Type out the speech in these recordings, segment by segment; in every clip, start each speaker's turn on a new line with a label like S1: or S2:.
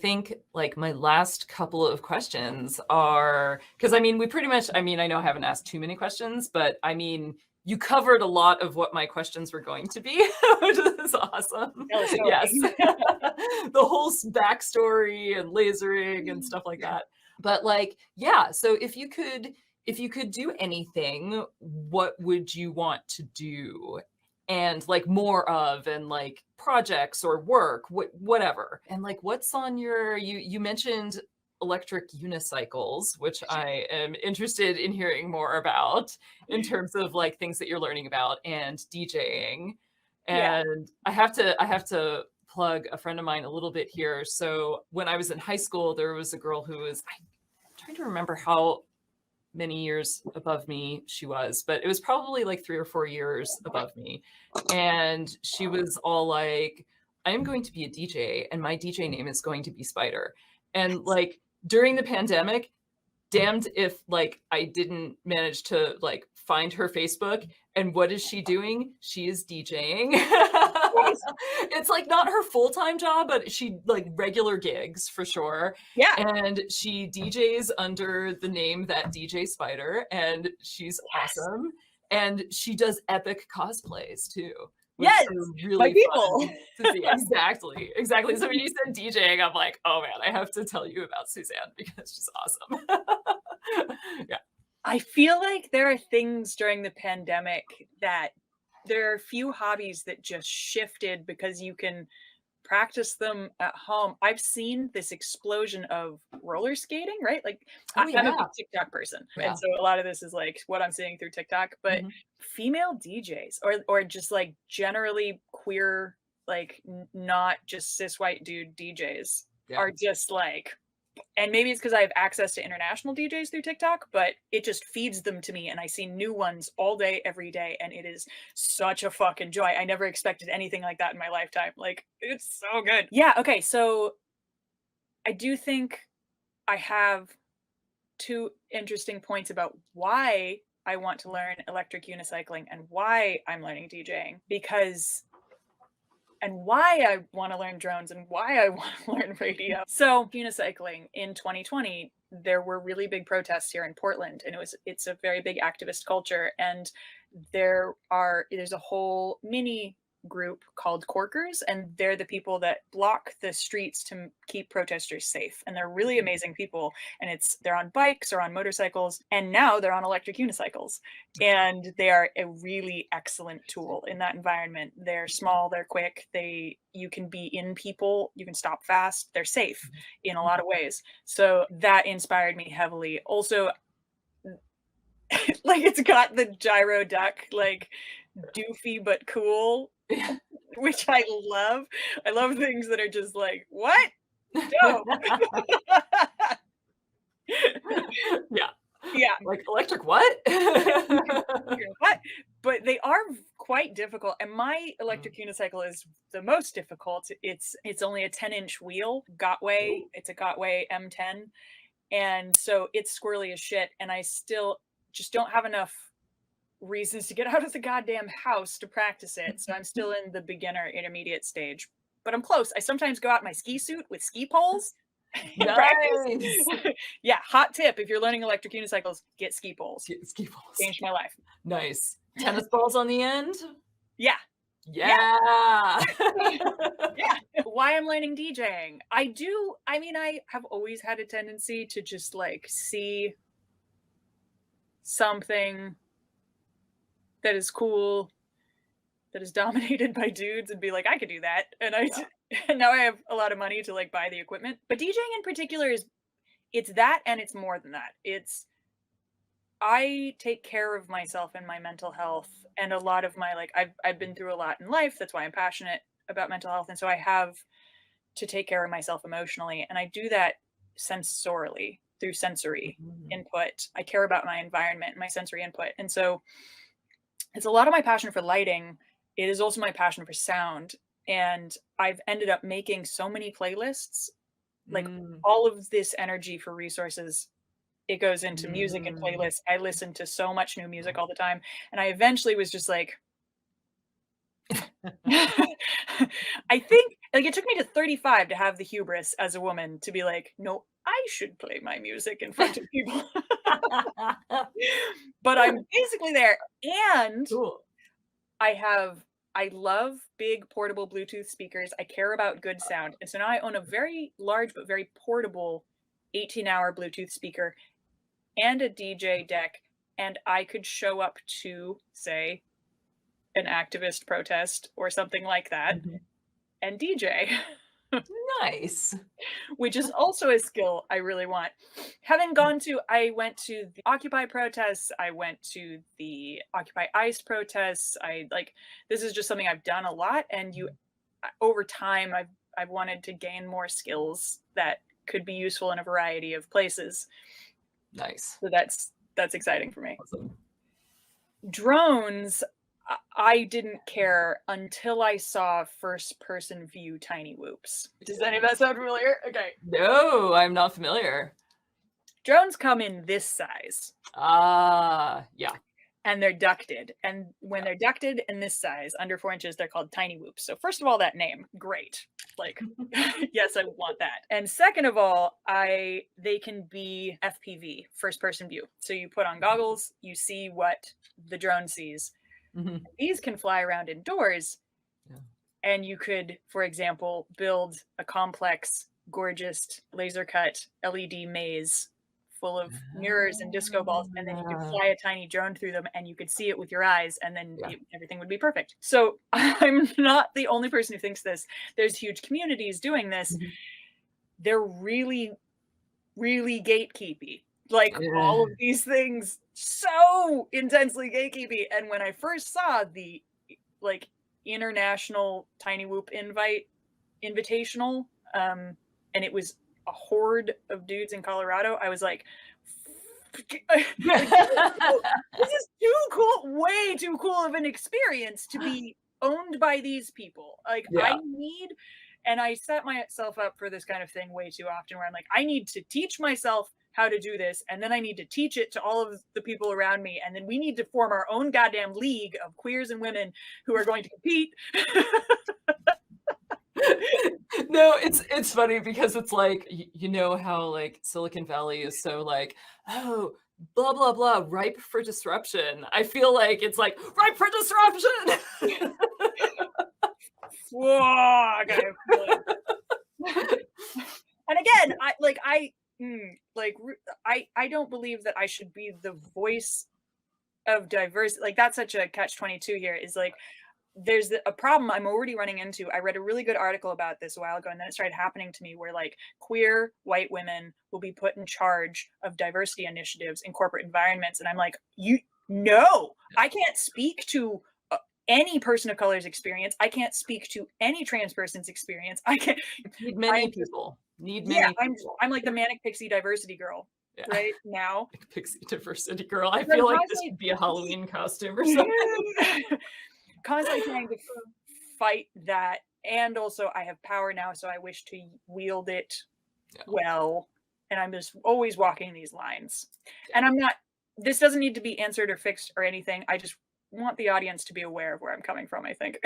S1: think like my last couple of questions are, because I mean, we pretty much, I mean, I know I haven't asked too many questions, but I mean, you covered a lot of what my questions were going to be, which is awesome.
S2: Tell us going.
S1: Yes. The whole backstory and lasering and stuff like that. But like, yeah, so if you could do anything, what would you want to do? And like more of, and like projects or work, whatever. And like what's on your, you mentioned electric unicycles, which I am interested in hearing more about in terms of like things that you're learning about, and DJing.
S2: Yeah.
S1: And I have to plug a friend of mine a little bit here. So when I was in high school, there was a girl who was, I'm trying to remember how many years above me she was, but it was probably like 3 or 4 years above me. And she was all like, I am going to be a DJ and my DJ name is going to be Spider. And like during the pandemic, damned if like I didn't manage to like find her Facebook. And what is she doing? She is DJing. It's like not her full-time job, but she like regular gigs for sure.
S2: Yeah.
S1: And she DJs under the name that DJ Spider, and she's awesome. And she does epic cosplays too. Which
S2: Yes,
S1: are
S2: my
S1: really
S2: people.
S1: fun to see. Exactly. Exactly. So when you said DJing, I'm like, oh man, I have to tell you about Suzanne because she's awesome. Yeah.
S2: I feel like there are things during the pandemic that there are a few hobbies that just shifted because you can practice them at home. I've seen this explosion of roller skating, right? Like
S1: Oh
S2: I'm a
S1: yeah.
S2: big TikTok person.
S1: Yeah.
S2: And so a lot of this is like what I'm seeing through TikTok, but
S1: Mhm.
S2: female DJs or just like generally queer, like not just cis white dude DJs
S1: Yeah.
S2: are just like, and maybe it's because I have access to international DJs through TikTok, but it just feeds them to me and I see new ones all day, every day. And it is such a fucking joy. I never expected anything like that in my lifetime. Like, it's so good. Yeah. Okay. So I do think I have two interesting points about why I want to learn electric unicycling and why I'm learning DJing, because and why I want to learn drones and why I want to learn radio. So, unicycling in 2020, there were really big protests here in Portland, and it's a very big activist culture. And there's a whole mini group called Corkers, and they're the people that block the streets to keep protesters safe. And they're really amazing people. And they're on bikes or on motorcycles, and now they're on electric unicycles. And they are a really excellent tool in that environment. They're small, they're quick, you can be in people, you can stop fast, they're safe in a lot of ways. So that inspired me heavily. Also, like it's got the gyro duck, like doofy but cool, which I love. I love things that are just like, what? No.
S1: Yeah.
S2: Yeah.
S1: Like electric what?
S2: What? But they are quite difficult. And my electric unicycle is the most difficult. It's only a 10-inch wheel, Gotway. It's a Gotway M10. And so it's squirrely as shit. And I still just don't have enough reasons to get out of the goddamn house to practice it. So I'm still in the beginner intermediate stage. But I'm close. I sometimes go out in my ski suit with ski poles.
S1: Nice.
S2: Yeah, hot tip. If you're learning electric unicycles, get ski poles.
S1: Ski balls.
S2: Changed my life.
S1: Nice. Tennis balls on the end?
S2: Yeah.
S1: Yeah.
S2: Yeah. Why I'm learning DJing. I have always had a tendency to just like see something that is cool, that is dominated by dudes and be like, I could do that. And and now I have a lot of money to like buy the equipment. But DJing in particular it's that, and it's more than that. I take care of myself and my mental health, and a lot of my like I've been through a lot in life. That's why I'm passionate about mental health, and so I have to take care of myself emotionally, and I do that sensorily through sensory input. I care about my environment, my sensory input, and so it's a lot of my passion for lighting. It is also my passion for sound, and I've ended up making so many playlists. Like all of this energy for resources, it goes into music and playlists. I listen to so much new music all the time. And I eventually was just like, I think, Like, it took me to 35 to have the hubris as a woman to be like, "No, I should play my music in front of people." But I'm basically there, and
S1: Cool.
S2: I love big portable Bluetooth speakers. I care about good sound, and so now I own a very large but very portable 18-hour Bluetooth speaker and a DJ deck, and I could show up to, say, an activist protest or something like that
S1: Mhm.
S2: and DJ.
S1: Nice.
S2: Which is also a skill I really want. I went to the Occupy protests, I went to the Occupy ICE protests. This is just something I've done a lot, and over time, I've wanted to gain more skills that could be useful in a variety of places.
S1: Nice.
S2: So that's exciting for me.
S1: Awesome.
S2: Drones, I didn't care until I saw first person view tiny whoops. Does any of that sound familiar? Okay.
S1: No, I'm not familiar.
S2: Drones come in this size
S1: Yeah.
S2: and they're ducted. And when they're ducted in this size, under 4 inches, they're called tiny whoops. So first of all, that name, great. Like, yes, I want that. And second of all, they can be FPV, first person view. So you put on goggles, you see what the drone sees.
S1: Mhm.
S2: These can fly around indoors.
S1: Yeah.
S2: And you could, for example, build a complex, gorgeous laser cut LED maze full of mirrors and disco balls, and then you could fly a tiny drone through them and you could see it with your eyes, and then
S1: Yeah.
S2: everything would be perfect. So I'm not the only person who thinks this. There's huge communities doing this.
S1: Mhm.
S2: They're really, really gatekeepy. Like all of these things, so intensely gatekeepy. And when I first saw the like international tiny whoop invitational, and it was a horde of dudes in Colorado, I was like, this is too cool, way too cool of an experience to be owned by these people. Like,
S1: Yeah.
S2: and I set myself up for this kind of thing way too often where I'm like, I need to teach myself how to do this, and then I need to teach it to all of the people around me, and then we need to form our own goddamn league of queers and women who are going to compete.
S1: No, it's funny because it's like you know how like Silicon Valley is so like, oh, blah blah blah, ripe for disruption. I feel like it's like ripe for disruption.
S2: Whoa, okay. And again, I don't believe that I should be the voice of diversity. Like, that's such a catch-22 here, is like, there's a problem I'm already running into. I read a really good article about this a while ago, and then it started happening to me where like queer white women will be put in charge of diversity initiatives in corporate environments. And I'm like, I can't speak to any person of color's experience. I can't speak to any trans person's experience. I can't.
S1: Need many people.
S2: I'm like the manic pixie diversity girl right now.
S1: Pixie diversity girl. I feel like this would be a Halloween costume or something.
S2: Constantly trying to fight that, and also I have power now, so I wish to wield it well, and I'm just always walking these lines. And this doesn't need to be answered or fixed or anything. I just want the audience to be aware of where I'm coming from, I think.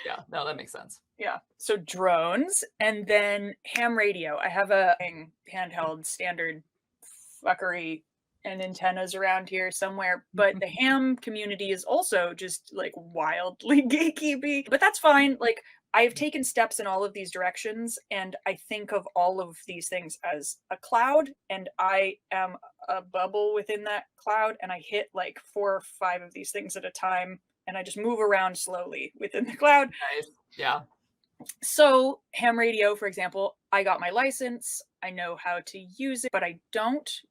S1: Yeah, no, that makes sense.
S2: Yeah. So drones, and then ham radio. I have a handheld standard fuckery and antennas around here somewhere, but the ham community is also just like wildly gatekeepy, but that's fine. Like, I've taken steps in all of these directions, and I think of all of these things as a cloud, and I am a bubble within that cloud, and I hit like 4 or 5 of these things at a time, and I just move around slowly within the cloud.
S1: Nice. Yeah.
S2: So ham radio, for example, I got my license. I know how to use it, but I don't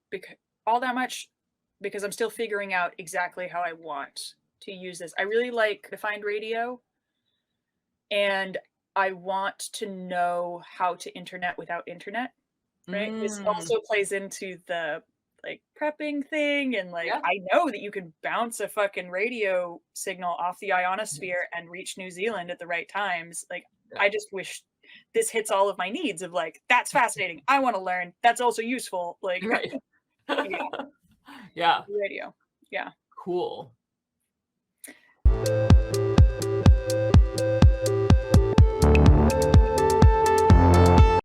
S2: all that much because I'm still figuring out exactly how I want to use this. I really like defined radio, and I want to know how to internet without internet, right? This also plays into the like prepping thing, and like I know that you can bounce a fucking radio signal off the ionosphere and reach New Zealand at the right times. Like, I just wish this hits all of my needs of like, that's fascinating, I want to learn, that's also useful, like.
S1: Right.
S2: Yeah.
S1: Yeah.
S2: Radio. Yeah.
S1: Cool.